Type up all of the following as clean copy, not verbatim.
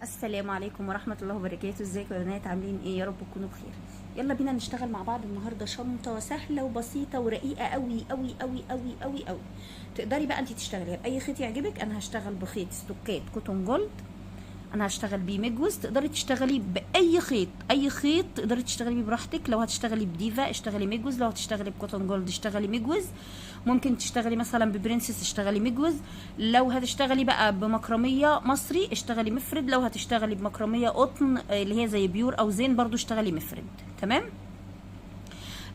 السلام عليكم ورحمة الله وبركاته. ازيكم يا بنات؟ عاملين ايه؟ يا رب تكونوا بخير. يلا بينا نشتغل مع بعض النهارده شنطة سهلة وبسيطة ورقيقة قوي قوي قوي قوي قوي قوي. تقدري بقى انت تشتغلي بأي خيط يعجبك. انا هشتغل بخيط ستوكات كوتون جولد، انا هشتغل بيه مجوز. تقدري تشتغلي باي خيط، اي خيط تقدري تشتغلي بيه براحتك. لو هتشتغلي بديفا اشتغلي مجوز، لو هتشتغلي بكوتون جولد اشتغلي مجوز. ممكن تشتغلي مثلا ببرنسس اشتغلي مجوز. لو هتشتغلي بقى بمكرميه مصري اشتغلي مفرد. لو هتشتغلي بمكرميه قطن اللي هي زي بيور او زين برضو اشتغلي مفرد. تمام.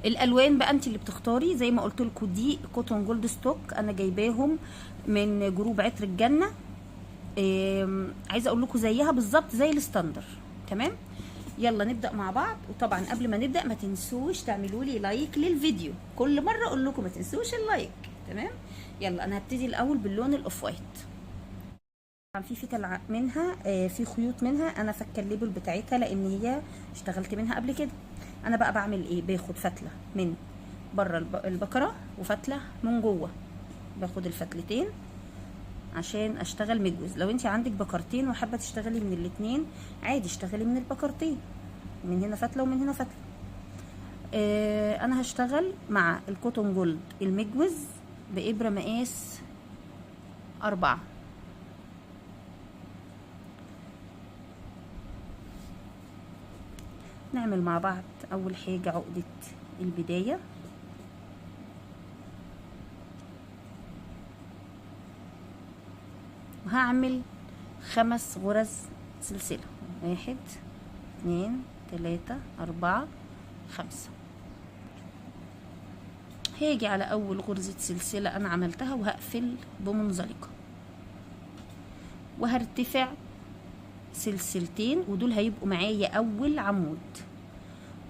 الالوان بقى انت اللي بتختاري. زي ما قلت لكم دي كوتون جولد ستوك، انا جايباهم من جروب عطر الجنه. عايزه اقول لكم زيها بالظبط زي الستاندر. تمام. يلا نبدا مع بعض. وطبعا قبل ما نبدا ما تنسوش تعملوا لي لايك للفيديو. كل مره اقول لكم ما تنسوش اللايك. تمام. يلا انا هبتدي الاول باللون الاوف وايت. طبعا في فتل منها، في خيوط منها انا فكه الليبل بتاعتها لان هي اشتغلت منها قبل كده. انا بقى بعمل ايه؟ باخد فتله من بره البكره وفتله من جوه. باخد الفتلتين عشان اشتغل مجوز. لو انت عندك بكرتين وحابه تشتغلي من الاتنين عادي اشتغلي من البكرتين، من هنا فتله ومن هنا فتله. انا هشتغل مع الكوتون جولد المجوز بابره مقاس 4. نعمل مع بعض اول حاجه عقده البدايه. وهعمل 5 غرز سلسله. 1 2 3 4 5. هاجي على اول غرزة سلسلة انا عملتها وهقفل بمنزلقة، وهرتفع سلسلتين ودول هيبقوا معايا اول عمود.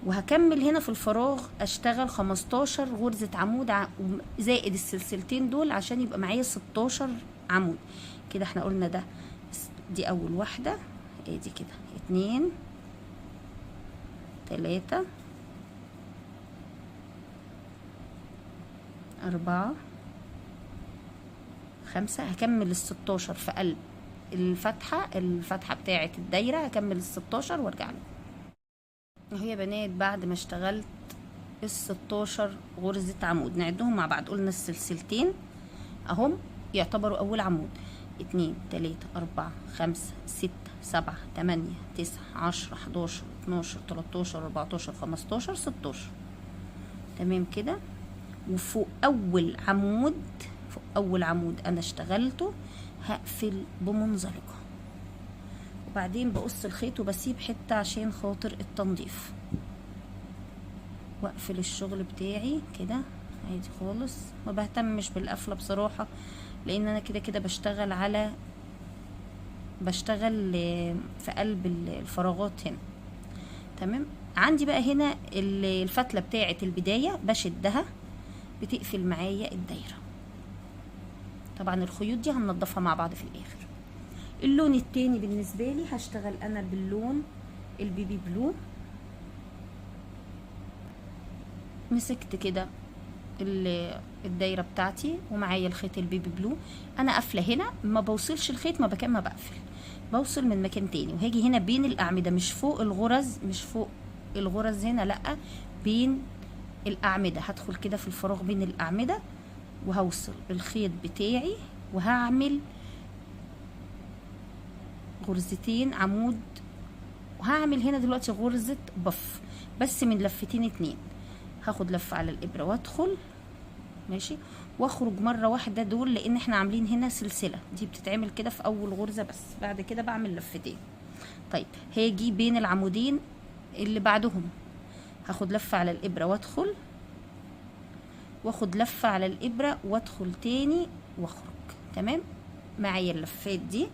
وهكمل هنا في الفراغ اشتغل 15 غرزة عمود زائد السلسلتين دول عشان يبقى معايا 16 عمود. كده احنا قلنا ده دي اول واحدة، ادي كده 2 3 4 5. هكمل ال16 في قلب الفتحة بتاعة الدايرة. هكمل ال16 وارجع لكم. اهو يا بنات بعد ما اشتغلت ال16 غرزة عمود نعدهم مع بعض. قلنا السلسلتين اهم يعتبروا اول عمود. 2 3 4 5 6 7 8 9 10 11 12 13 14 15 16. تمام كده. وفوق اول عمود انا اشتغلته هقفل بمنزلقة، وبعدين بقص الخيط وبسيب حتة عشان خاطر التنظيف، واقفل الشغل بتاعي كده عادي خالص. ما بهتمش بالقفلة بصراحة لان انا كده كده بشتغل في قلب الفراغات هنا. تمام. عندي بقى هنا الفتلة بتاعة البداية بشدها بتقفل معايا الدايرة. طبعا الخيوط دي هننضفها مع بعض في الاخر. اللون التاني بالنسبة لي هشتغل انا باللون البيبي بلو. مسكت كده الدايرة بتاعتي ومعايا الخيط البيبي بلو. انا قافلة هنا ما بوصلش الخيط ما بقفل، بوصل من مكان تاني. وهاجي هنا بين الاعمدة، مش فوق الغرز هنا، لا بين الاعمدة. هدخل كده في الفراغ بين الاعمدة وهوصل الخيط بتاعي وهعمل غرزتين عمود. وهعمل هنا دلوقتي غرزة بف بس من لفتين 2. هاخد لفة على الابرة وادخل ماشي واخرج مرة واحدة دول لان احنا عاملين هنا سلسلة. دي بتتعمل كده في اول غرزة بس، بعد كده بعمل لفتين. طيب هاجي بين العمودين اللي بعدهم هاخد لفة على الابرة وادخل، واخد لفة على الابرة وادخل تاني واخرج. تمام. معايا اللفات دي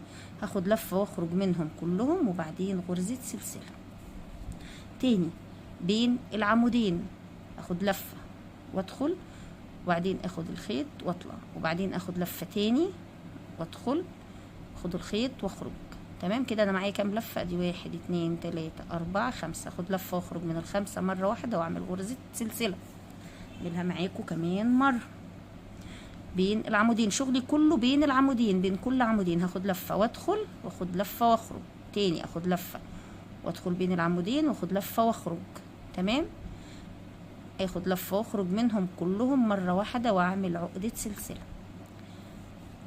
هاخد لفة واخرج منهم كلهم، وبعدين غرزة سلسلة تاني بين العمودين. اخد لفة وادخل، وبعدين اخد الخيط واطلع، وبعدين اخد لفة تاني وادخل، اخد الخيط واخرج. تمام كده. انا معايا كام لفة؟ دي 1 2 3 4 5. اخد لفة واخرج من ال5 مرة واحدة واعمل غرزة سلسلة. اعملها معاكم كمان مرة بين العمودين. شغلي كله بين العمودين، بين كل عمودين هاخد لفة وادخل واخد لفة واخرج تاني اخد لفة وادخل بين العمودين واخد لفة واخرج. تمام، اخد لفة واخرج منهم كلهم مرة واحدة واعمل عقدة سلسلة.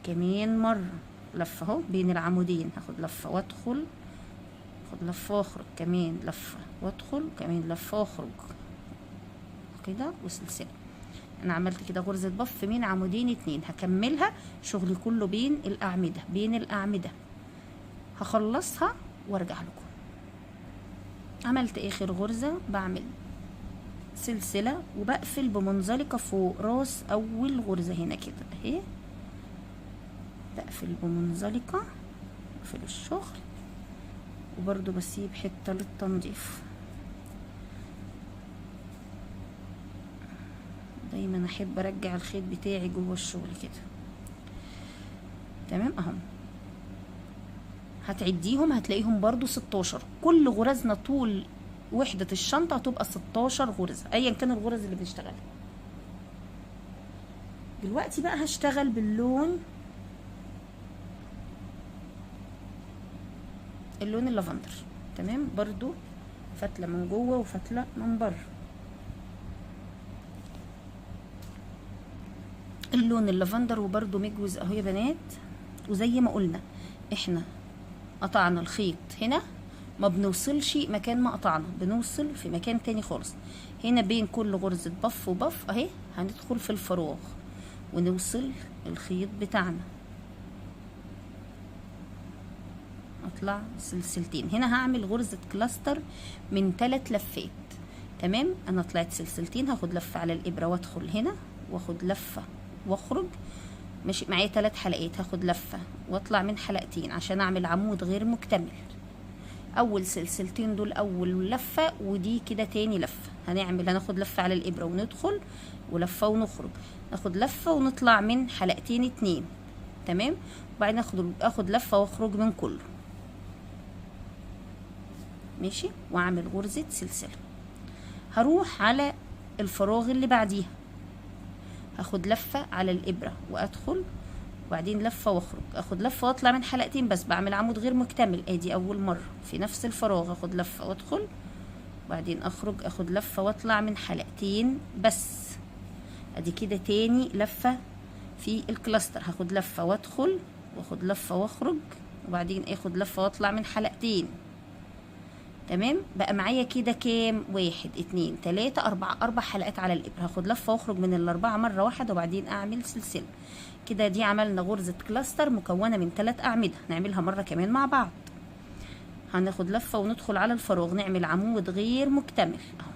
كمان مرة لفة اهو بين العمودين، هاخد لفة وادخل، اخد لفة واخرج، كمان لفة وادخل، كمان لفة واخرج كده وسلسلة. انا عملت كده غرزة بف من عمودين اتنين، هكملها شغلي كله بين الاعمدة بين الاعمدة، هخلصها وارجع لكم. عملت اخر غرزة، بعمل سلسلة وبقفل بمنزلقة فوق راس اول غرزة هنا كده اهي، بقفل بمنزلقة، بقفل الشغل وبرضو بسيب حتة للتنظيف. دايما احب ارجع الخيط بتاعي جوه الشغل كده. تمام اهم، هتعديهم هتلاقيهم برضو 16. كل غرزنا طول وحدة الشنطة هتبقى 16 غرزة ايا كان الغرز اللي بنشتغلها. دلوقتي بقى هشتغل باللون اللافندر. تمام، برضو فتلة من جوه وفتلة من بره. اللون اللافندر وبرضو مجوز اهو يا بنات. وزي ما قلنا احنا قطعنا الخيط هنا، ما بنوصلش مكان ما قطعنا، بنوصل في مكان تاني خالص. هنا بين كل غرزة بف وبف اهي هندخل في الفراغ ونوصل الخيط بتاعنا، اطلع سلسلتين. هنا هعمل غرزة كلاستر من 3 لفات. تمام، انا طلعت سلسلتين، هاخد لفة على الابرة وادخل هنا واخد لفة واخرج. ماشي معايا 3 حلقات، هاخد لفة واطلع من حلقتين عشان اعمل عمود غير مكتمل. اول سلسلتين دول اول لفة، ودي كده تاني لفة. هناخد لفة على الابرة وندخل ولفة ونخرج، ناخد لفة ونطلع من حلقتين 2. تمام، وبعدين اخد لفة واخرج من كله. ماشي، واعمل غرزة سلسلة. هروح على الفراغ اللي بعديها، هاخد لفة على الابرة وادخل وبعدين لفة واخرج، اخد لفة واطلع من حلقتين بس، بعمل عمود غير مكتمل. ادي اول مرة في نفس الفراغ، اخد لفة وادخل وبعدين اخرج، اخد لفة واطلع من حلقتين بس. ادي كده تاني لفة في الكلاستر، هاخد لفة وادخل واخد لفة واخرج وبعدين اخد لفة واطلع من حلقتين. تمام، بقى معايا كده كام؟ 1 2 3 4 حلقات على الابره. هاخد لفه واخرج من الاربعه مره واحده وبعدين اعمل سلسله كده. دي عملنا غرزه كلاستر مكونه من 3 اعمده، نعملها مره كمان مع بعض. هناخد لفه وندخل على الفراغ نعمل عمود غير مكتمل اهو،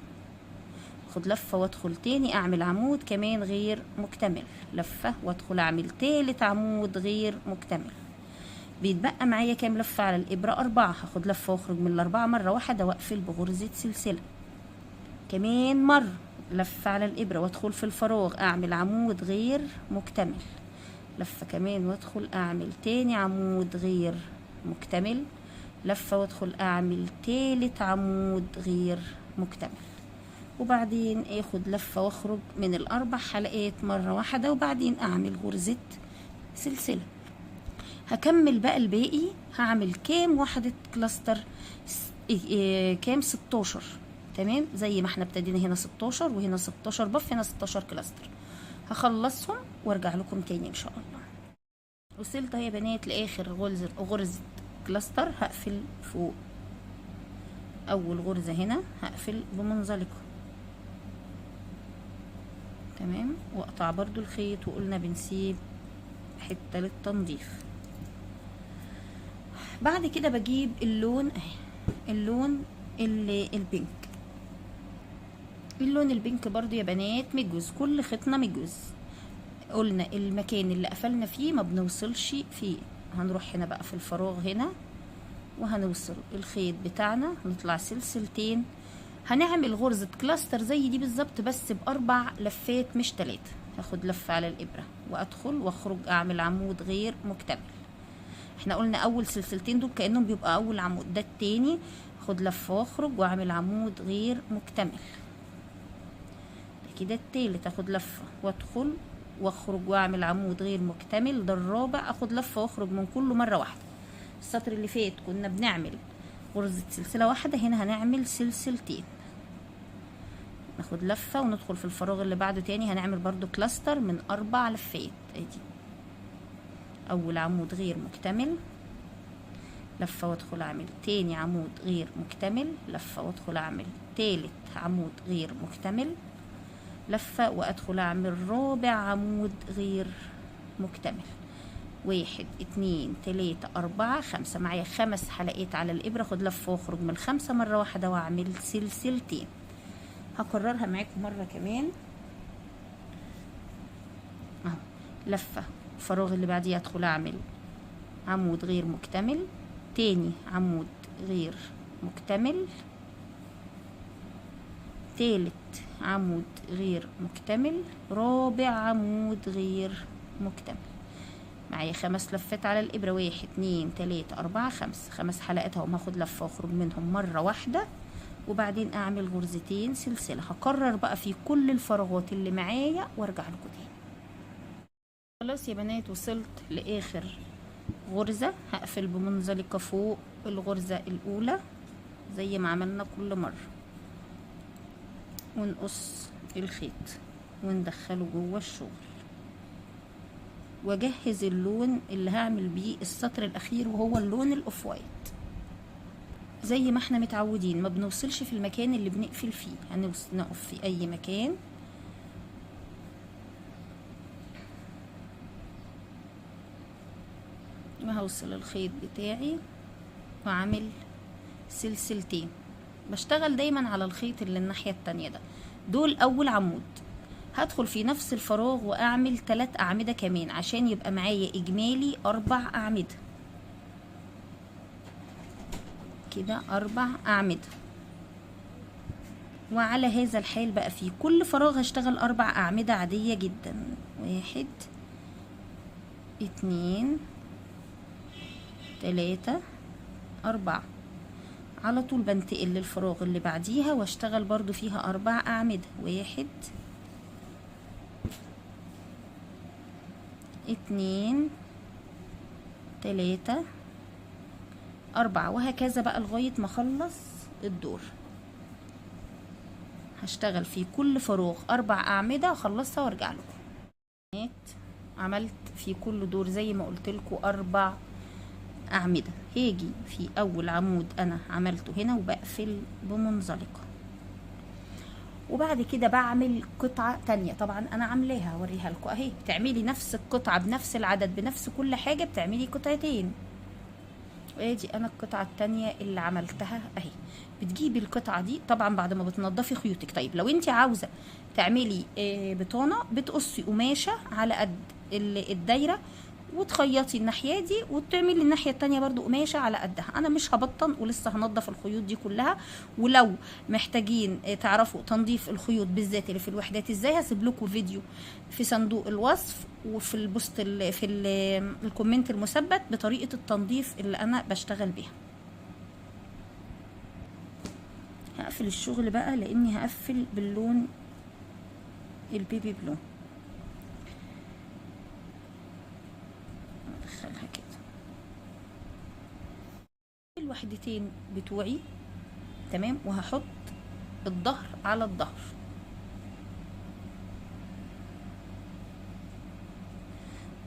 اخد لفه وادخل تاني اعمل عمود كمان غير مكتمل، لفه وادخل اعمل تالت عمود غير مكتمل. بيتبقى معايا كام لفة على الإبرة؟ 4. هاخد لفة واخرج من ال4 مرة واحدة واقفل بغرزة سلسلة. كمان مرة لفة على الإبرة وادخل في الفراغ اعمل عمود غير مكتمل، لفة كمان وادخل اعمل تاني عمود غير مكتمل، لفة وادخل اعمل تالت عمود غير مكتمل، وبعدين اخد لفة واخرج من ال4 حلقات مرة واحدة وبعدين اعمل غرزة سلسلة. هكمل بقى الباقي. هعمل كام وحدة كلاستر؟ كام؟ 16. تمام، زي ما احنا ابتدينا هنا 16 وهنا 16 بف، هنا 16 كلاستر. هخلصهم وارجع لكم تاني ان شاء الله. وصلت اهي يا بنات لاخر غرزة كلاستر. هقفل فوق اول غرزة هنا، هقفل بمنزلقة. تمام، واقطع برضو الخيط، وقلنا بنسيب حتة للتنظيف. بعد كده بجيب اللون اهي، اللون البينك. اللون البينك برضو يا بنات مجوز، كل خيطنا مجوز. قلنا المكان اللي قفلنا فيه ما بنوصلش فيه، هنروح هنا بقى في الفراغ هنا وهنوصل الخيط بتاعنا، نطلع سلسلتين. هنعمل غرزة كلاستر زي دي بالظبط بس ب4 لفات مش 3. هاخد لفة على الإبرة وأدخل وأخرج أعمل عمود غير مكتمل. احنا قلنا أول سلسلتين دول كأنهم بيبقى أول عمود، ده التاني. هاخد لفة وأخرج وأعمل عمود غير مكتمل. ده كده التالت، أخد لفة وأدخل وأخرج وأعمل عمود غير مكتمل. ده الرابع، أخد لفة وأخرج من كله مرة واحدة. السطر اللي فات كنا بنعمل غرزة سلسلة واحدة، هنا هنعمل سلسلتين. ناخد لفة وندخل في الفراغ اللي بعده تاني، هنعمل برضو كلاستر من 4 لفات. ادي اول عمود غير مكتمل، لفة وادخل اعمل تاني عمود غير مكتمل، لفة وادخل اعمل تالت عمود غير مكتمل، لفة وادخل اعمل رابع عمود غير مكتمل. 1 2 3 4 5، معايا 5 حلقات على الابرة. خد لفة واخرج من ال5 مرة واحدة واعمل سلسلتين. هكررها معاكم مرة كمان اهو. لفة الفراغ اللي بعديه ادخل اعمل عمود غير مكتمل، تاني عمود غير مكتمل، تالت عمود غير مكتمل، رابع عمود غير مكتمل. معايا 5 لفات على الابرة، 1 2 3 4 5، 5 حلقات اهو. هاخد لفة واخرج منهم مرة واحدة وبعدين اعمل غرزتين سلسلة. هكرر بقى في كل الفراغات اللي معايا وارجع لكم تاني. خلاص يا بنات وصلت لاخر غرزة. هقفل بمنزلقة فوق الغرزة الاولى زي ما عملنا كل مرة، ونقص الخيط وندخله جوه الشغل، واجهز اللون اللي هعمل بيه السطر الاخير وهو اللون الاوف وايت. زي ما احنا متعودين ما بنوصلش في المكان اللي بنقفل فيه، نقف في اي مكان. وهوصل الخيط بتاعي وعامل سلسلتين. بشتغل دايما على الخيط اللي الناحية التانية ده. دول اول عمود. هدخل في نفس الفراغ واعمل 3 اعمدة كمان عشان يبقى معايا اجمالي 4 اعمدة كده، 4 اعمدة. وعلى هذا الحال بقى في كل فراغ هشتغل 4 اعمدة عادية جدا. 1 2 3 4. على طول بنتقل للفراغ اللي بعديها واشتغل برضو فيها 4 اعمدة. 1 2 3 4، وهكذا بقى لغاية ما اخلص الدور. هشتغل في كل فراغ 4 اعمدة اخلصها وارجع لكم. عملت في كل دور زي ما قلت لكم 4 اعمدة. هاجي في اول عمود انا عملته هنا وبقفل بمنزلقة، وبعد كده بعمل قطعة تانية. طبعا انا عاملاها اوريها لكم اهي. بتعملي نفس القطعة بنفس العدد بنفس كل حاجة، بتعملي قطعتين. وادي انا القطعة التانية اللي عملتها اهي. بتجيبي القطعة دي طبعا بعد ما بتنضفي خيوطك. طيب لو انت عاوزة تعملي بطانة، بتقصي قماشة على قد الدايرة وتخيطي الناحيه دي وتعملي الناحيه التانية برضو قماشه على قدها. انا مش هبطن ولسه هنضف الخيوط دي كلها. ولو محتاجين تعرفوا تنظيف الخيوط بالذات اللي في الوحدات ازاي، هسيب لكم فيديو في صندوق الوصف وفي البوست في الكومنت المثبت بطريقه التنظيف اللي انا بشتغل بيها. هقفل الشغل بقى لاني هقفل باللون البيبي بلو. ادخلها كده. الوحدتين بتوعي تمام، وهحط الظهر على الظهر.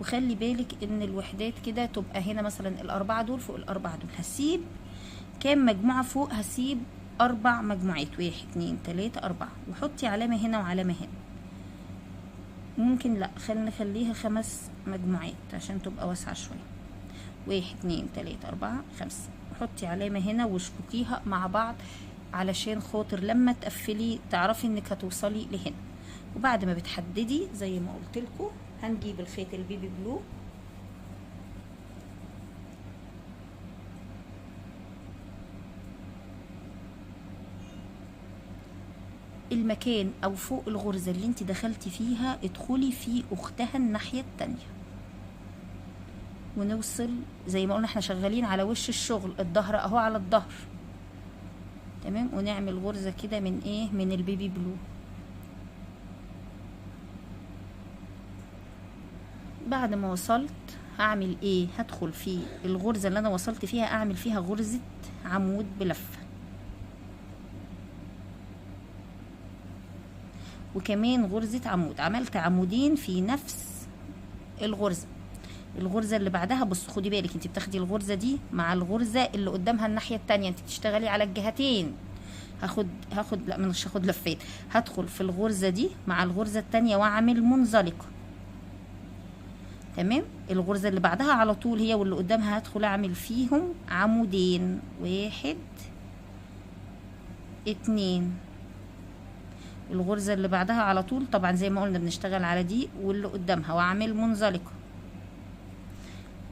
وخلي بالك ان الوحدات كده تبقى هنا مثلا ال4 دول فوق ال4 دول. هسيب كام مجموعة فوق؟ هسيب 4 مجموعات. 1 2 3 4. وحطي علامة هنا وعلامة هنا. ممكن لا نخليها 5 مجموعات عشان تبقى واسعة شوية. 1 2 3 4 5. وحطي علامة هنا واشبكيها مع بعض علشان خاطر لما تقفلي تعرفي انك هتوصلي لهنا. وبعد ما بتحددي زي ما قلت لكم هنجيب الخيط البيبي بلو المكان او فوق الغرزة اللي انت دخلتي فيها ادخلي في اختها الناحية التانية، ونوصل زي ما قلنا احنا شغالين على وش الشغل. الظهر اهو على الظهر تمام. ونعمل غرزة كده من ايه؟ من البيبي بلو. بعد ما وصلت هعمل ايه؟ هدخل في الغرزة اللي انا وصلت فيها اعمل فيها غرزة عمود بلفة، وكمان غرزة عمود. عملت عمودين في نفس الغرزة. الغرزة اللي بعدها بص خدي بالك، انت بتاخدي الغرزة دي مع الغرزة اللي قدامها الناحية التانية، انت بتشتغلي على الجهتين. لا مش هاخد لفات، هدخل في الغرزة دي مع الغرزة التانية واعمل منزلقة. تمام. الغرزة اللي بعدها على طول هي واللي قدامها هدخل اعمل فيهم عمودين، 1 2. الغرزة اللي بعدها على طول طبعا زي ما قلنا بنشتغل على دي واللي قدامها واعمل منزلقة.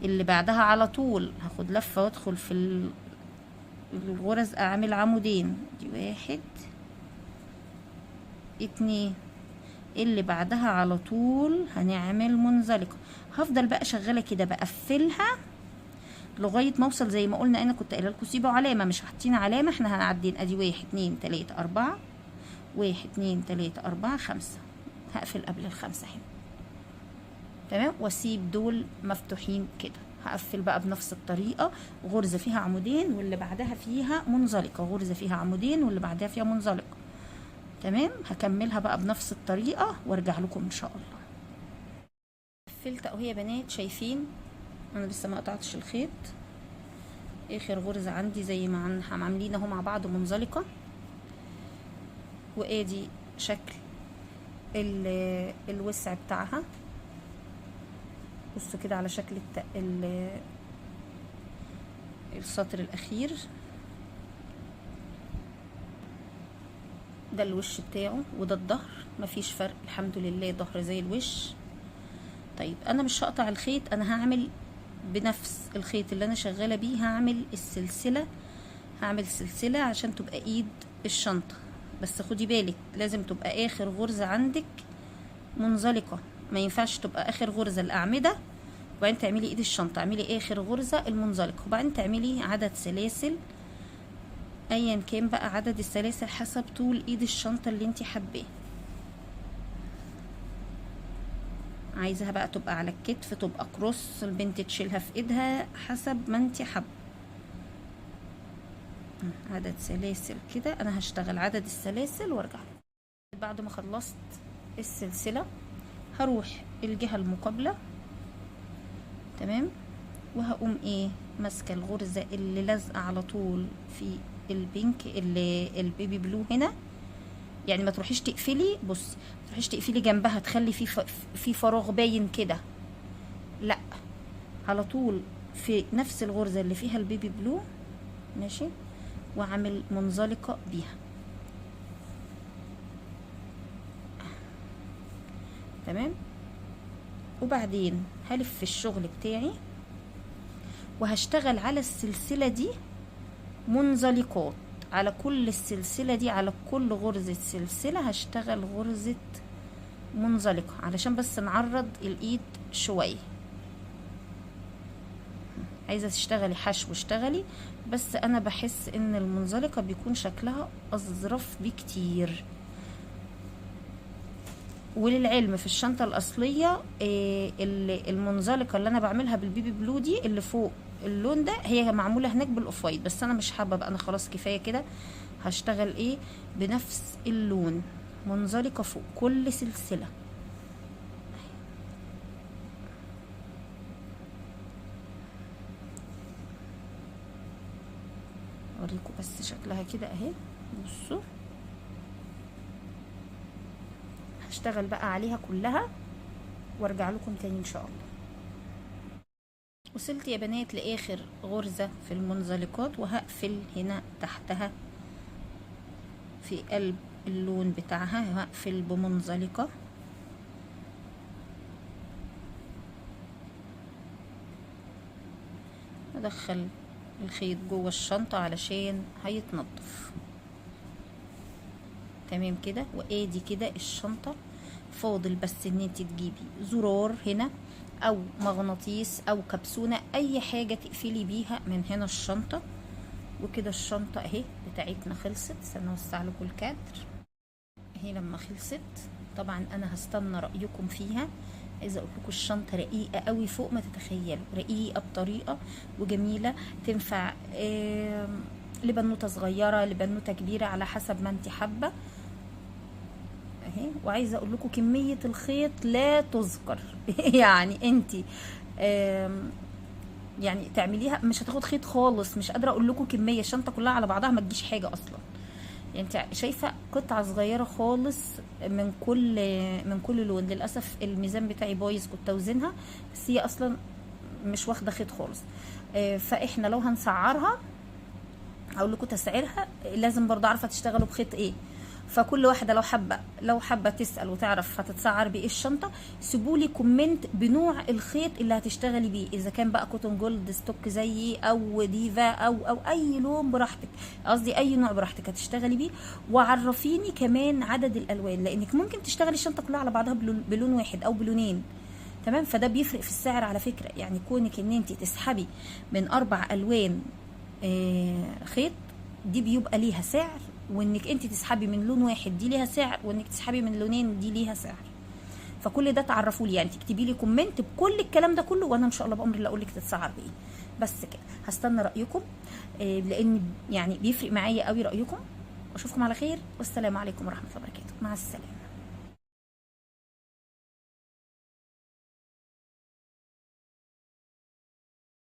اللي بعدها على طول هاخد لفة وادخل في الغرز اعمل عمودين، دي 1 2. اللي بعدها على طول هنعمل منزلقة. هفضل بقى شغالة كده بقفلها لغاية ما اوصل زي ما قلنا. انا كنت قايله لكم سيبوا علامة، مش حاطين علامة، احنا هنعدين ادي 1 2 3 4 1 2 3 4 5. هقفل قبل ال5 هنا. تمام. واسيب دول مفتوحين كده. هقفل بقى بنفس الطريقة، غرزة فيها عمودين واللي بعدها فيها منزلقة، غرزة فيها عمودين واللي بعدها فيها منزلقة. تمام. هكملها بقى بنفس الطريقة وارجع لكم ان شاء الله. قفلت اهو يا بنات، شايفين انا لسه ما قطعتش الخيط. اخر غرزة عندي زي ما عاملين اهو مع بعض منزلقة، وادي شكل الوسع بتاعها. بصوا كده على شكل السطر الاخير ده الوش بتاعه، وده الظهر. مفيش فرق الحمد لله، ظهر زي الوش. طيب انا مش هقطع الخيط، انا هعمل بنفس الخيط اللي انا شغاله بيه هعمل السلسله. هعمل سلسله عشان تبقى ايد الشنطه، بس خدي بالك لازم تبقى اخر غرزه عندك منزلقه، ما ينفعش تبقى اخر غرزه الاعمده وبعدين تعملي ايد الشنطه. اعملي اخر غرزه المنزلقه وبعدين تعملي عدد سلاسل، ايا كان بقى عدد السلاسل حسب طول ايد الشنطه اللي انت حباه. عايزاها بقى تبقى على الكتف، تبقى كروس، البنت تشيلها في ايدها حسب ما انت حابه. عدد سلاسل كده. انا هشتغل عدد السلاسل وارجع. بعد ما خلصت السلسله هروح الجهه المقابله. تمام. وهقوم ايه ماسكه الغرزه اللي لازقه على طول في البينك اللي البيبي بلو هنا. يعني ما تروحيش تقفلي، بص ما تروحيش تقفلي جنبها تخلي في فراغ باين كده، لا، على طول في نفس الغرزه اللي فيها البيبي بلو. ماشي. واعمل منزلقه بيها. تمام. وبعدين هلف في الشغل بتاعي وهشتغل على السلسله دي منزلقات. على كل السلسله دي، على كل غرزه سلسله هشتغل غرزه منزلقه علشان بس نعرض الايد شويه. عايزه تشتغلي حشو اشتغلي، بس انا بحس ان المنزلقه بيكون شكلها اظرف بكتير. وللعلم في الشنطه الاصليه المنزلقه اللي انا بعملها بالبيبي بلو دي اللي فوق اللون ده هي معموله هناك بالاوف وايت، بس انا مش حابه بقى، انا خلاص كفايه كده. هشتغل ايه بنفس اللون منزلقه فوق كل سلسله. اوريكم بس شكلها كده اهي. بصوا هشتغل بقى عليها كلها وارجع لكم تاني ان شاء الله. وصلت يا بنات لاخر غرزة في المنزلقات، وهقفل هنا تحتها في قلب اللون بتاعها هقفل بمنزلقة. ادخل الخيط جوه الشنطة علشان هيتنضف. تمام كده. وادي كده الشنطة. فاضل بس ان انت تجيبي زرار هنا او مغناطيس او كبسونة، اي حاجة تقفلي بيها من هنا الشنطة. وكده الشنطة اهي بتاعتنا خلصت. استنى اوسع لكم الكادر اهي. لما خلصت طبعا انا هستنى رأيكم فيها عايزه اقول لكم الشنطه رقيقه قوي فوق ما تتخيلوا، رقيقه بطريقه وجميله، تنفع لبنوته صغيره لبنوته كبيره على حسب ما انت حابه اهي. وعايزه اقول لكم كميه الخيط لا تذكر يعني انت يعني تعمليها مش هتاخد خيط خالص، مش قادره اقول لكم كميه، الشنطه كلها على بعضها ما تجيش حاجه اصلا. يعني انت شايفه قطعه صغيره خالص من كل لون. للاسف الميزان بتاعي بايظ، كنت اوزنها بس هي اصلا مش واخده خيط خالص. فاحنا لو هنسعرها اقول لكم تسعيرها لازم برضه عارفه تشتغلوا بخيط ايه. فكل واحده لو حابه تسال وتعرف هتتسعر بايه الشنطه، سيبوا لي كومنت بنوع الخيط اللي هتشتغلي بيه، اذا كان بقى كوتون جولد ستوك زيي او ديفا او اي لون براحتك، قصدي اي نوع براحتك هتشتغلي بيه. وعرفيني كمان عدد الالوان، لانك ممكن تشتغلي الشنطه كلها على بعضها بلون واحد او بلونين، تمام؟ فده بيفرق في السعر على فكره. يعني كونك ان انت تسحبي من 4 الوان خيط دي بيبقى ليها سعر، وانك انت تسحبي من لون واحد دي ليها سعر، وانك تسحبي من لونين دي ليها سعر. فكل ده تعرفوا لي، يعني تكتبي لي كومنت بكل الكلام ده كله، وانا ان شاء الله بامر الله اقول لك تتسعر بايه. بس كده، هستنى رايكم لان يعني بيفرق معايا قوي رايكم. واشوفكم على خير، والسلام عليكم ورحمه الله وبركاته، مع السلامه.